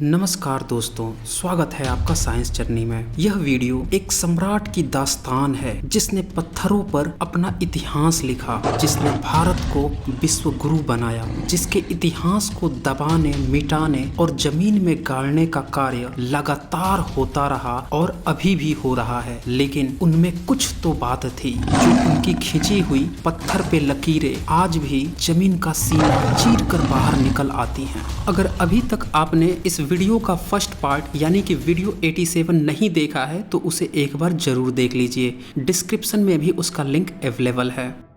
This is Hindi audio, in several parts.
नमस्कार दोस्तों, स्वागत है आपका साइंस जर्नी में। यह वीडियो एक सम्राट की दास्तान है जिसने पत्थरों पर अपना इतिहास लिखा, जिसने भारत को विश्व गुरु बनाया, जिसके इतिहास को दबाने, मिटाने और जमीन में गाड़ने का कार्य लगातार होता रहा और अभी भी हो रहा है। लेकिन उनमें कुछ तो बात थी जो उनकी खींची हुई पत्थर पे लकीरें आज भी जमीन का सीना चीर कर बाहर निकल आती हैं। अगर अभी तक आपने इस वीडियो का फर्स्ट पार्ट यानी कि वीडियो 87 नहीं देखा है तो उसे एक बार जरूर देख लीजिए। डिस्क्रिप्शन में भी उसका लिंक अवेलेबल है।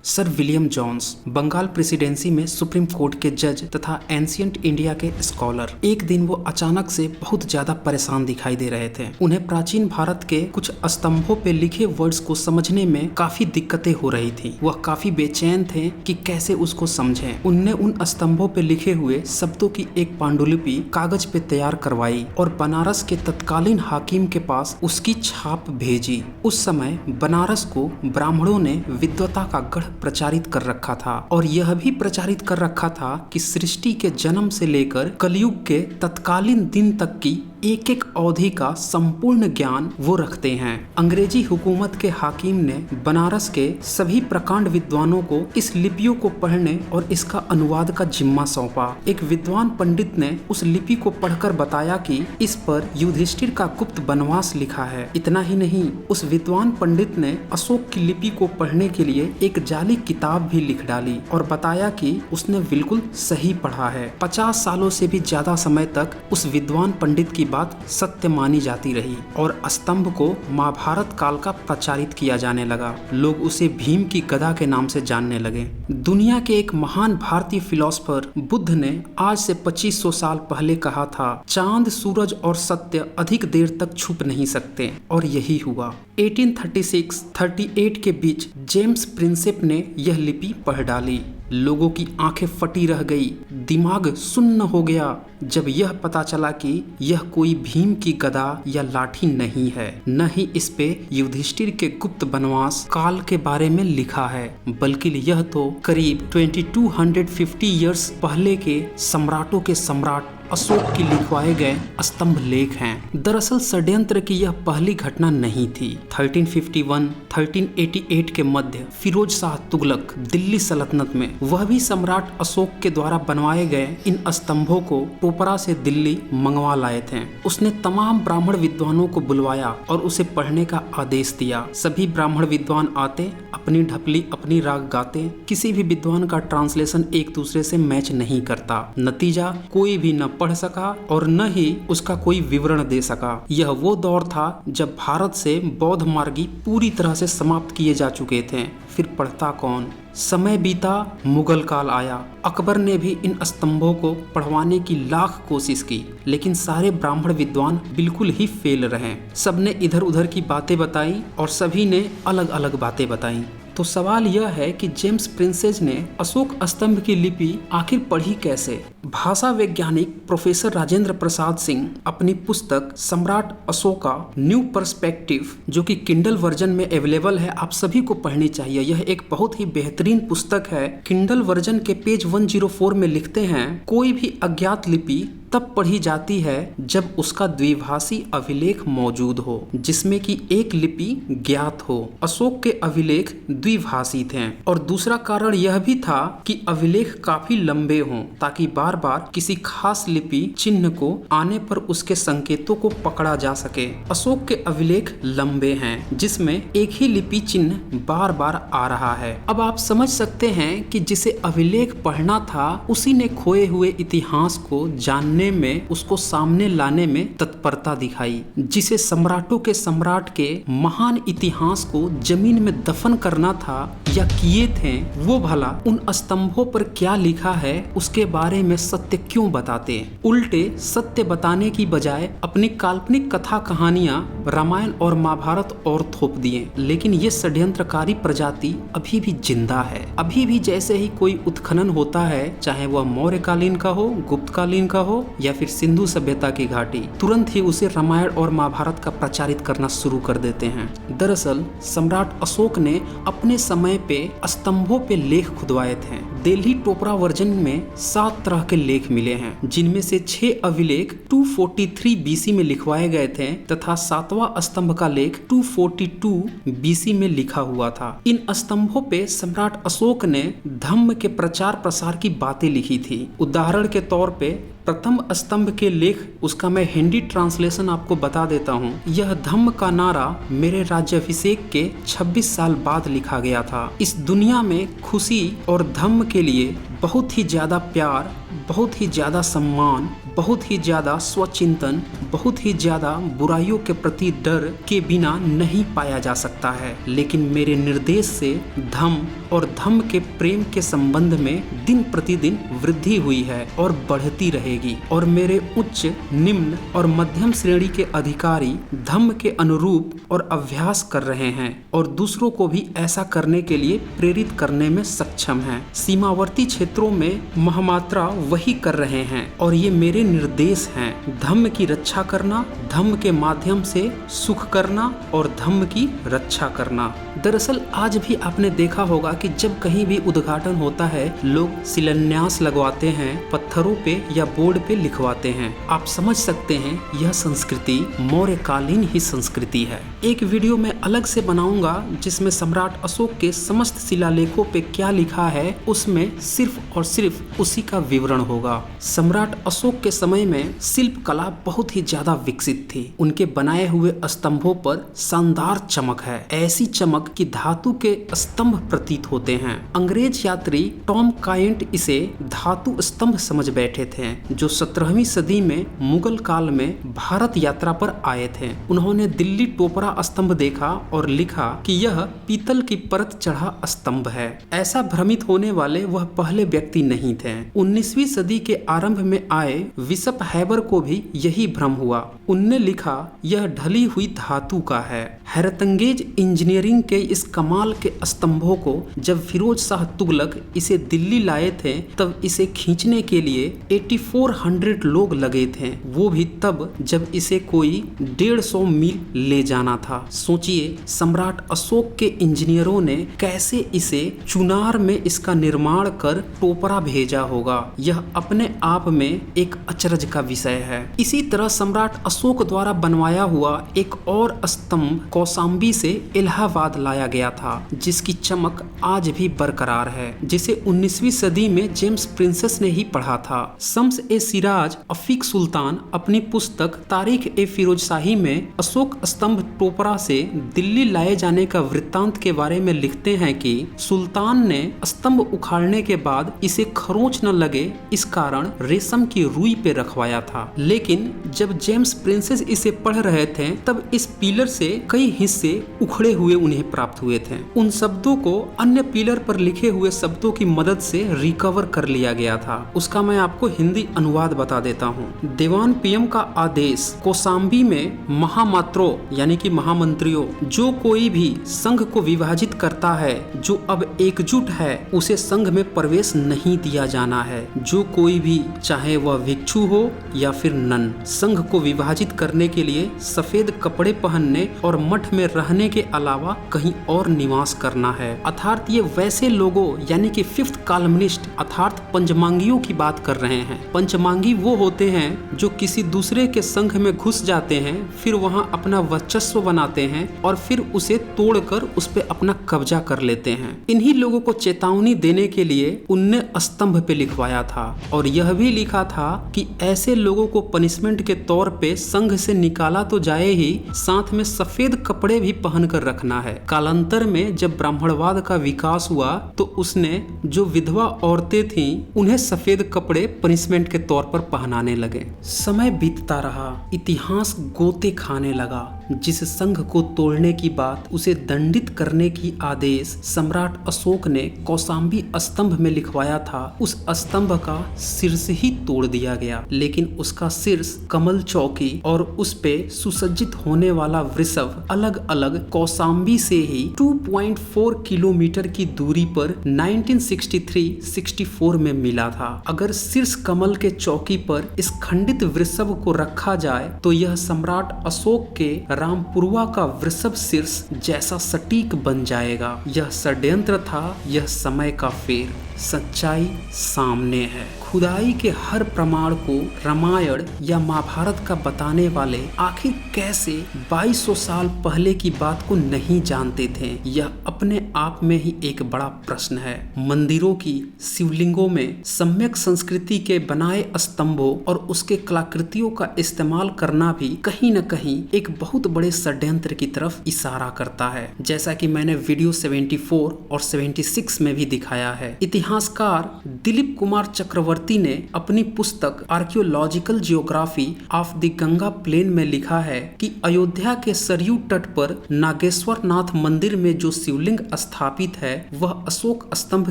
Sir William Jones Bengal Presidency में सुप्रीम कोर्ट के जज तथा एंशियंट इंडिया के स्कॉलर। एक दिन वो अचानक से बहुत ज्यादा परेशान दिखाई दे रहे थे। उन्हें प्राचीन भारत के कुछ स्तंभों पे लिखे वर्ड्स को समझने में काफी दिक्कतें हो रही थी। वह काफी बेचैन थे कि कैसे उसको समझें। उनने उन स्तंभों पे लिखे हुए शब्दों की एक पांडुलिपि कागज पे तैयार करवाई और बनारस के तत्कालीन हाकिम के पास उसकी छाप भेजी। उस समय बनारस को ब्राह्मणों ने विद्वता का गढ़ प्रचारित कर रखा था और यह भी प्रचारित कर रखा था कि सृष्टि के जन्म से लेकर कलयुग के तत्कालीन दिन तक की एक एक अवधि का संपूर्ण ज्ञान वो रखते हैं। अंग्रेजी हुकूमत के हाकिम ने बनारस के सभी प्रकांड विद्वानों को इस लिपियों को पढ़ने और इसका अनुवाद का जिम्मा सौंपा। एक विद्वान पंडित ने उस लिपि को पढ़कर बताया कि इस पर युधिष्ठिर का गुप्त वनवास लिखा है। इतना ही नहीं, उस विद्वान पंडित ने अशोक की लिपि को पढ़ने के लिए एक जाली किताब भी लिख डाली और बताया कि उसने बिल्कुल सही पढ़ा है। 50 सालों से भी ज्यादा समय तक उस विद्वान पंडित की बात सत्य मानी जाती रही और स्तंभ को महाभारत काल का प्रचारित किया जाने लगा। लोग उसे भीम की गदा के नाम से जानने लगे। दुनिया के एक महान भारतीय फिलोसोफर बुद्ध ने आज से 2500 साल पहले कहा था, चांद, सूरज और सत्य अधिक देर तक छुप नहीं सकते, और यही हुआ। 1836-38 के बीच जेम्स प्रिंसेप ने यह लिपि पढ़ डाली। लोगों की आंखें फटी रह गई, दिमाग सुन्न हो गया जब यह पता चला कि यह कोई भीम की गदा या लाठी नहीं है, न ही इस पे युधिष्ठिर के गुप्त वनवास काल के बारे में लिखा है, बल्कि यह तो करीब 2250 ईयर्स पहले के सम्राटों के सम्राट अशोक की लिखवाए गए स्तंभ लेख हैं। दरअसल षड्यंत्र की यह पहली घटना नहीं थी। 1351-1388 के मध्य फिरोज शाह तुगलक दिल्ली सल्तनत में वह भी सम्राट अशोक के द्वारा बनवाए गए इन स्तंभों को टोपरा से दिल्ली मंगवा लाए थे। उसने तमाम ब्राह्मण विद्वानों को बुलवाया और उसे पढ़ने का आदेश दिया। सभी ब्राह्मण विद्वान आते, अपनी ढपली अपनी राग गाते। किसी भी विद्वान का ट्रांसलेशन एक दूसरे से मैच नहीं करता। नतीजा, कोई भी न पढ़ सका और न ही उसका कोई विवरण दे सका। यह वो दौर था जब भारत से बौद्ध मार्गी पूरी तरह से समाप्त किए जा चुके थे। फिर पढ़ता कौन? समय बीता, मुगल काल आया। अकबर ने भी इन स्तंभों को पढ़वाने की लाख कोशिश की, लेकिन सारे ब्राह्मण विद्वान बिल्कुल ही फेल रहे। सबने इधर उधर की बातें बताई और सभी ने अलग अलग बातें बताई। तो सवाल यह है कि जेम्स प्रिंसेप ने अशोक स्तंभ की लिपि आखिर पढ़ी कैसे? भाषा वैज्ञानिक प्रोफेसर राजेंद्र प्रसाद सिंह अपनी पुस्तक सम्राट अशोका न्यू पर्सपेक्टिव, जो कि किंडल वर्जन में अवेलेबल है, आप सभी को पढ़नी चाहिए। यह एक बहुत ही बेहतरीन पुस्तक है। किंडल वर्जन के पेज 104 में लिखते हैं, कोई भी अज्ञात लिपि तब पढ़ी जाती है जब उसका द्विभाषी अभिलेख मौजूद हो, जिसमें कि एक लिपि ज्ञात हो। अशोक के अभिलेख द्विभाषी थे और दूसरा कारण यह भी था कि अभिलेख काफी लंबे हों ताकि बार बार किसी खास लिपि चिन्ह को आने पर उसके संकेतों को पकड़ा जा सके। अशोक के अभिलेख लंबे हैं जिसमें एक ही लिपि चिन्ह बार बार आ रहा है। अब आप समझ सकते हैं कि जिसे अभिलेख पढ़ना था उसी ने खोए हुए इतिहास को जानने में, उसको सामने लाने में तत्परता दिखाई। जिसे सम्राटों के सम्राट के महान इतिहास को जमीन में दफन करना था या किए थे, वो भला उन स्तंभों पर क्या लिखा है उसके बारे में सत्य क्यों बताते? उल्टे सत्य बताने की बजाय अपनी काल्पनिक कथा कहानियां रामायण और महाभारत और थोप दिए। लेकिन ये षड्यंत्रकारी प्रजाति अभी भी जिंदा है। अभी भी जैसे ही कोई उत्खनन होता है, चाहे वह मौर्य कालीन का हो, गुप्त कालीन का हो या फिर सिंधु सभ्यता की घाटी, तुरंत ही उसे रामायण और महाभारत का प्रचारित करना शुरू कर देते हैं। दरअसल सम्राट अशोक ने अपने समय पे स्तंभों पे लेख खुदवाए थे। दिल्ली टोपरा वर्जन में 7 तरह के लेख मिले हैं, जिनमें से 6 अभिलेख 243 बीसी में लिखवाए गए थे तथा 7वां स्तंभ का लेख 242 बीसी में लिखा हुआ था। इन स्तंभों पे सम्राट अशोक ने धम्म के प्रचार प्रसार की बातें लिखी थी। उदाहरण के तौर पे प्रथम स्तंभ के लेख, उसका मैं हिंदी ट्रांसलेशन आपको बता देता हूँ। यह धम्म का नारा मेरे राज्याभिषेक के 26 साल बाद लिखा गया था। इस दुनिया में खुशी और धम्म के लिए बहुत ही ज्यादा प्यार, बहुत ही ज्यादा सम्मान, बहुत ही ज्यादा स्वचिंतन, बहुत ही ज्यादा बुराइयों के प्रति डर के बिना नहीं पाया जा सकता है। लेकिन मेरे निर्देश से धम्म और धम्म के प्रेम के संबंध में दिन प्रतिदिन वृद्धि हुई है और बढ़ती रहेगी, और मेरे उच्च, निम्न और मध्यम श्रेणी के अधिकारी धम्म के अनुरूप और अभ्यास कर रहे हैं और दूसरों को भी ऐसा करने के लिए प्रेरित करने में सक्षम हैं। सीमावर्ती क्षेत्रों में महामात्रा वही कर रहे हैं और ये मेरे निर्देश हैं। धम्म की रक्षा करना, धम्म के माध्यम से सुख करना और धम्म की रक्षा करना। दरअसल आज भी आपने देखा होगा कि जब कहीं भी उद्घाटन होता है, लोग शिलान्यास लगवाते हैं, पत्थरों पे या बोर्ड पे लिखवाते हैं। आप समझ सकते हैं यह संस्कृति मौर्यकालीन ही संस्कृति है। एक वीडियो मैं अलग से बनाऊंगा जिसमें सम्राट अशोक के समस्त शिलालेखों पे क्या लिखा है, उसमें सिर्फ और सिर्फ उसी का विवरण होगा। सम्राट अशोक के समय में शिल्प कला बहुत ही ज्यादा विकसित थी। उनके बनाए हुए स्तंभों पर शानदार चमक है, ऐसी चमक कि धातु के स्तंभ प्रतीत होते हैं। अंग्रेज यात्री टॉम काइंट इसे धातु स्तंभ समझ बैठे थे, जो 17वीं सदी में मुगल काल में भारत यात्रा पर आए थे। उन्होंने दिल्ली टोपरा स्तंभ देखा और लिखा कि यह पीतल की परत चढ़ा स्तंभ है। ऐसा भ्रमित होने वाले वह पहले व्यक्ति नहीं थे। 19वीं सदी के आरंभ में आए बिशप हैबर को भी यही भ्रम हुआ। उनने लिखा यह ढली हुई धातु का है। हैरतअंगेज इंजीनियरिंग के इस कमाल के स्तंभों को जब फिरोज शाह तुगलक इसे दिल्ली लाए थे, तब इसे खींचने के लिए 8400 लोग लगे थे, वो भी तब जब इसे कोई 150 मील ले जाना था। सोचिए सम्राट अशोक के इंजीनियरों ने कैसे इसे चुनार में इसका निर्माण कर टोपरा भेजा होगा। यह अपने आप में एक अचरज का विषय है। इसी तरह सम्राट अशोक द्वारा बनवाया हुआ एक और स्तंभ कौशाम्बी से इलाहाबाद लाया गया था, जिसकी चमक आज भी बरकरार है, जिसे 19वीं सदी में जेम्स प्रिंसेस ने ही पढ़ा था। शम्स ए सिराज अफीक सुल्तान अपनी पुस्तक तारीख ए फिरोजशाही में अशोक स्तंभ टोपरा से दिल्ली लाए जाने का वृत्तांत के बारे में लिखते हैं कि सुल्तान ने स्तंभ उखाड़ने के बाद इसे खरोंच न लगे, इस कारण रेशम की रुई पे रखवाया था। लेकिन जब जेम्स प्रिंसेस इसे पढ़ रहे थे, तब इस पिलर से कई हिस्से उखड़े हुए उन्हें प्राप्त हुए थे। उन शब्दों को अन्य पिलर पर लिखे हुए शब्दों की मदद से रिकवर कर लिया गया था। उसका मैं आपको हिंदी अनुवाद बता देता हूँ। दीवान पीएम का आदेश, कौशाम्बी में महामात्रों यानी कि महामंत्रियों, जो कोई भी संघ को विभाजित करता है, जो अब एकजुट है, उसे संघ में प्रवेश नहीं दिया जाना है। जो कोई भी, चाहे वह भिक्षु हो या फिर नन, संघ को विभाजित करने के लिए सफेद कपड़े पहनने और मठ में रहने के अलावा कहीं और निवास करना है। अर्थात ये वैसे लोगों यानी कि 5th कॉलमनिस्ट अर्थात पंचमांगियों की बात कर रहे हैं। पंचमांगी वो होते हैं जो किसी दूसरे के संघ में घुस जाते हैं, फिर वहां अपना वर्चस्व बनाते हैं और फिर उसे तोड़कर उस पे अपना कब्जा कर लेते हैं। इन्हीं लोगों को चेतावनी देने के लिए उनने स्तंभ पे लिखवाया था और यह भी लिखा था कि ऐसे लोगों को पनिशमेंट के तौर पे संघ से निकाला तो जाए ही, साथ में सफेद कपड़े भी पहन कर रखना है। कालांतर में जब ब्राह्मणवाद का विकास हुआ तो उसने जो विधवा औरतें थीं, उन्हें सफेद कपड़े पनिशमेंट के तौर पर पहनाने लगे। समय बीतता रहा, इतिहास गोते खाने लगा। जिस संघ को तोड़ने की बात उसे दंडित करने की आदेश सम्राट अशोक ने कौशाम्बी स्तंभ में लिखवाया था, उस स्तंभ का शीर्ष ही तोड़ दिया गया। लेकिन उसका शीर्ष, कमल चौकी और उस पे सुसज्जित होने वाला वृषभ अलग अलग कौशाम्बी से ही 2.4 किलोमीटर की दूरी पर 1963-64 में मिला था। अगर शीर्ष कमल के चौकी पर इस खंडित वृषभ को रखा जाए तो यह सम्राट अशोक के रामपुरवा का वृषभ शीर्ष जैसा सटीक बन जाएगा। यह षड्यंत्र था, यह समय का फेर। सच्चाई सामने है। खुदाई के हर प्रमाण को रामायण या महाभारत का बताने वाले आखिर कैसे 2200 साल पहले की बात को नहीं जानते थे, यह अपने आप में ही एक बड़ा प्रश्न है। मंदिरों की शिवलिंगों में सम्यक संस्कृति के बनाए स्तंभों और उसके कलाकृतियों का इस्तेमाल करना भी कहीं न कहीं एक बहुत बड़े षड्यंत्र की तरफ इशारा करता है, जैसा कि मैंने वीडियो 74 और 76 में भी दिखाया है। इतिहासकार दिलीप कुमार चक्रवर्ती ने अपनी पुस्तक Archaeological Geography of the Ganga Plain में लिखा है कि अयोध्या के सरयू तट पर नागेश्वर नाथ मंदिर में जो शिवलिंग स्थापित है वह अशोक स्तंभ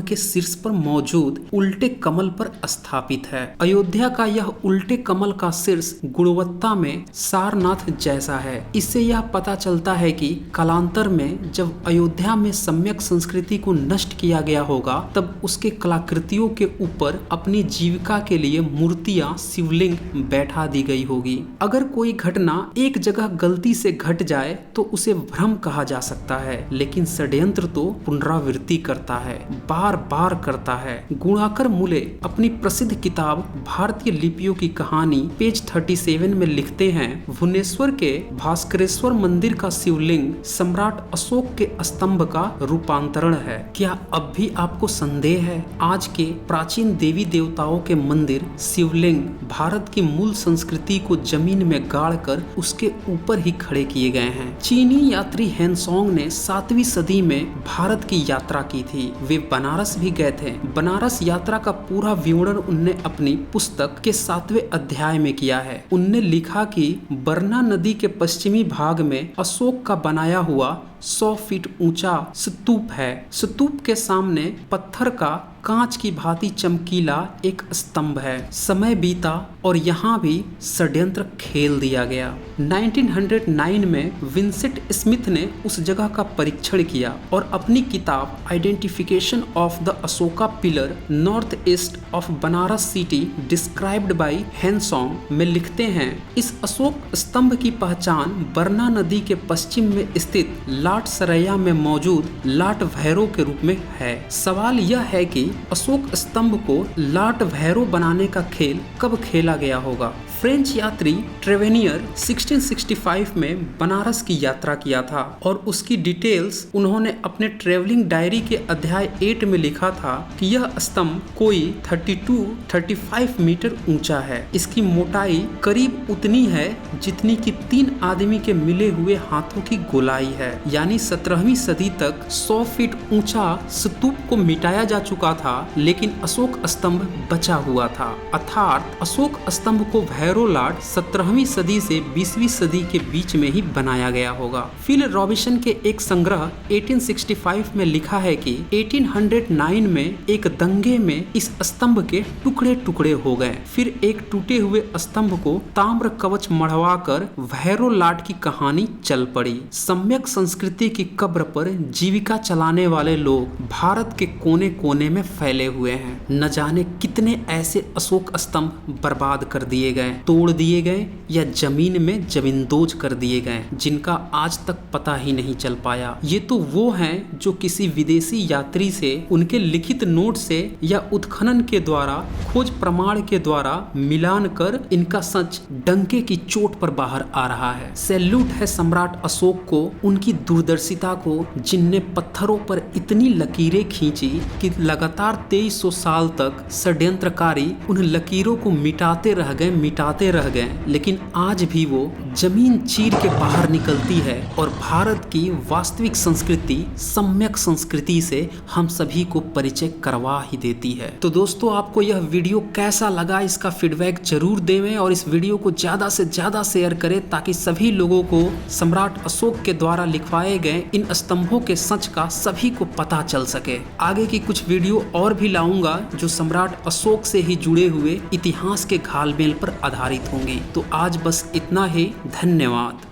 के शीर्ष पर मौजूद उल्टे कमल पर स्थापित है। अयोध्या का यह उल्टे कमल का शीर्ष गुणवत्ता में सारनाथ जैसा है। इससे यह पता चलता है कि कालांतर में जब अयोध्या में सम्यक संस्कृति को नष्ट किया गया होगा तब उसके कलाकृतियों के ऊपर अपनी जीविका के लिए मूर्तियां, शिवलिंग बैठा दी गई होगी। अगर कोई घटना एक जगह गलती से घट जाए तो उसे भ्रम कहा जा सकता है, लेकिन षड्यंत्र तो पुनरावृत्ति करता है, बार बार करता है। गुणाकर मुले अपनी प्रसिद्ध किताब भारतीय लिपियों की कहानी पेज 37 में लिखते हैं, भुवनेश्वर के भास्करेश्वर मंदिर का शिवलिंग सम्राट अशोक के स्तंभ का रूपांतरण है। क्या अब भी आपको संदेह है? आज के प्राचीन देवी देवताओं के मंदिर, शिवलिंग भारत की मूल संस्कृति को जमीन में गाड़कर उसके ऊपर ही खड़े किए गए हैं। चीनी यात्री हेनसोंग ने 7वीं सदी में भारत की यात्रा की थी। वे बनारस भी गए थे। बनारस यात्रा का पूरा विवरण उनने अपनी पुस्तक के 7वें अध्याय में किया है। उनने लिखा कि बरना नदी के पश्चिमी भाग में अशोक का बनाया हुआ 100 फीट ऊंचा स्तूप है। स्तूप के सामने पत्थर का कांच की भांति चमकीला एक स्तंभ है। समय बीता और यहाँ भी षड्यंत्र खेल दिया गया। 1909 में विंसेंट स्मिथ ने उस जगह का परीक्षण किया और अपनी किताब identification of the Ashoka pillar north east of Banaras city described by Hiuen Tsang में लिखते हैं, इस अशोक स्तंभ की पहचान बरना नदी के पश्चिम में स्थित लाट सरैया में मौजूद लाट भैरव के रूप में है। सवाल यह है कि अशोक स्तंभ को लाट भैरव बनाने का खेल कब खेला गया होगा। फ्रेंच यात्री ट्रेवेनियर 1665 में बनारस की यात्रा किया था और उसकी डिटेल्स उन्होंने अपने ट्रेवलिंग डायरी के अध्याय 8 में लिखा था कि यह स्तंभ कोई 32-35 मीटर ऊंचा है। इसकी मोटाई करीब उतनी है जितनी कि 3 आदमी के मिले हुए हाथों की गोलाई है। यानी 17वीं सदी तक 100 फीट ऊंचा स्तूप को मिटाया जा चुका था, लेकिन अशोक स्तंभ बचा हुआ था। अर्थात अशोक स्तंभ को भैरव लाट 17वीं सदी से 20वीं सदी के बीच में ही बनाया गया होगा। फिल रॉबिन्सन के एक संग्रह 1865 में लिखा है कि 1809 में एक दंगे में इस स्तंभ के टुकड़े टुकड़े हो गए। फिर एक टूटे हुए स्तंभ को ताम्र कवच मढ़वाकर भैरव लाट की कहानी चल पड़ी। सम्यक संस्कृति की कब्र पर जीविका चलाने वाले लोग भारत के कोने कोने में फैले हुए हैं। न जाने कितने ऐसे अशोक स्तंभ बर्बाद कर दिए गए, तोड़ दिए गए या जमीन में जमींदोज कर दिए गए, जिनका आज तक पता ही नहीं चल पाया। ये तो वो हैं जो किसी विदेशी यात्री से उनके लिखित नोट से या उत्खनन के द्वारा, खोज प्रमाण के द्वारा मिलान कर इनका सच डंके की चोट पर बाहर आ रहा है। सैल्यूट है सम्राट अशोक को, उनकी दूरदर्शिता को, जिनने पत्थरों पर इतनी लकीरें खींची कि लगातार 2300 साल तक षड्यंत्रकारी उन लकीरों को मिटाते रह गए, मिटाते रह गए, लेकिन आज भी वो जमीन चीर के बाहर निकलती है और भारत की वास्तविक संस्कृति, सम्यक संस्कृति से हम सभी को परिचय करवा ही देती है। तो दोस्तों, आपको यह वीडियो कैसा लगा, इसका फीडबैक जरूर देवें और इस वीडियो को ज्यादा से ज्यादा शेयर करें ताकि सभी लोगों को सम्राट अशोक के द्वारा लिखवाए गए इन स्तंभों के सच का सभी को पता चल सके। आगे की कुछ वीडियो और भी लाऊंगा जो सम्राट अशोक से ही जुड़े हुए इतिहास के घालमेल पर आधारित होंगे। तो आज बस इतना ही। धन्यवाद।